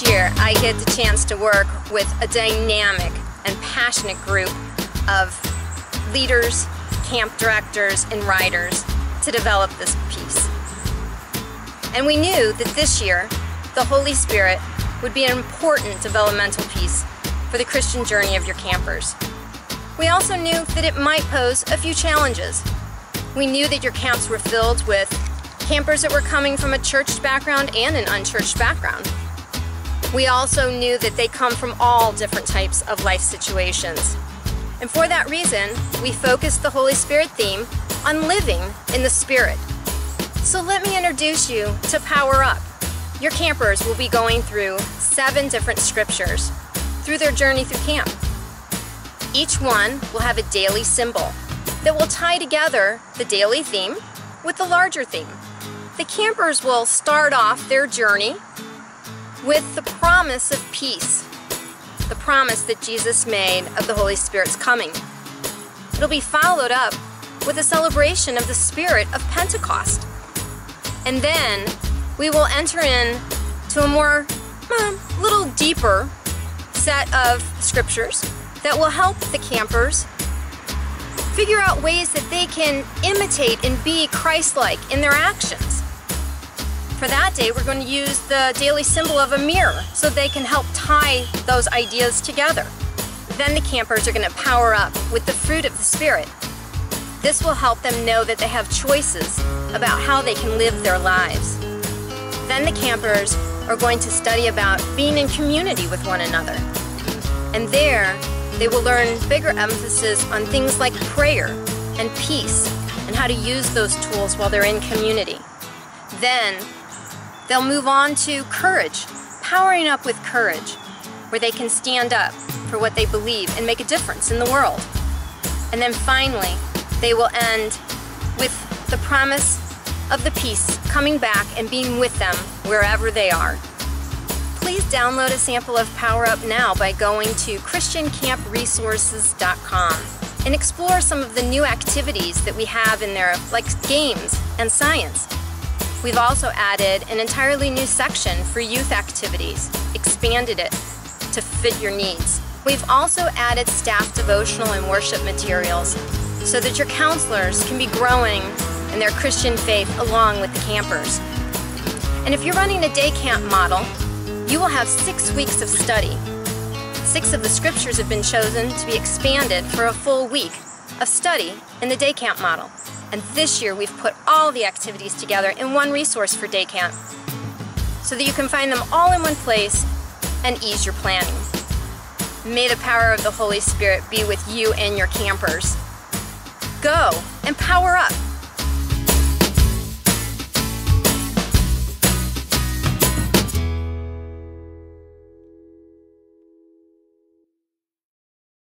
year, I get the chance to work with a dynamic and passionate group of leaders, camp directors, and riders to develop this piece. And we knew that this year, the Holy Spirit would be an important developmental piece for the Christian journey of your campers. We also knew that it might pose a few challenges. We knew that your camps were filled with campers that were coming from a churched background and an unchurched background. We also knew that they come from all different types of life situations. And for that reason, we focused the Holy Spirit theme on living in the Spirit. So let me introduce you to Power Up. Your campers will be going through 7 different scriptures through their journey through camp. Each one will have a daily symbol that will tie together the daily theme with the larger theme. The campers will start off their journey with the promise of peace, the promise that Jesus made of the Holy Spirit's coming. It'll be followed up with a celebration of the Spirit of Pentecost. And then we will enter in to a more, little deeper set of scriptures that will help the campers figure out ways that they can imitate and be Christ-like in their actions. For that day, we're going to use the daily symbol of a mirror so they can help tie those ideas together. Then the campers are going to power up with the fruit of the Spirit. This will help them know that they have choices about how they can live their lives. Then the campers are going to study about being in community with one another. And there, they will learn bigger emphasis on things like prayer and peace and how to use those tools while they're in community. Then, they'll move on to courage, powering up with courage, where they can stand up for what they believe and make a difference in the world. And then finally, they will end with the promise of the peace coming back and being with them wherever they are. Please download a sample of Power Up now by going to ChristianCampResources.com and explore some of the new activities that we have in there, like games and science. We've also added an entirely new section for youth activities, expanded it to fit your needs. We've also added staff devotional and worship materials so that your counselors can be growing in their Christian faith along with the campers. And if you're running a day camp model, you will have 6 weeks of study. 6 of the scriptures have been chosen to be expanded for a full week of study in the day camp model. And this year we've put all the activities together in one resource for day camp so that you can find them all in one place and ease your planning. May the power of the Holy Spirit be with you and your campers. Go and power up.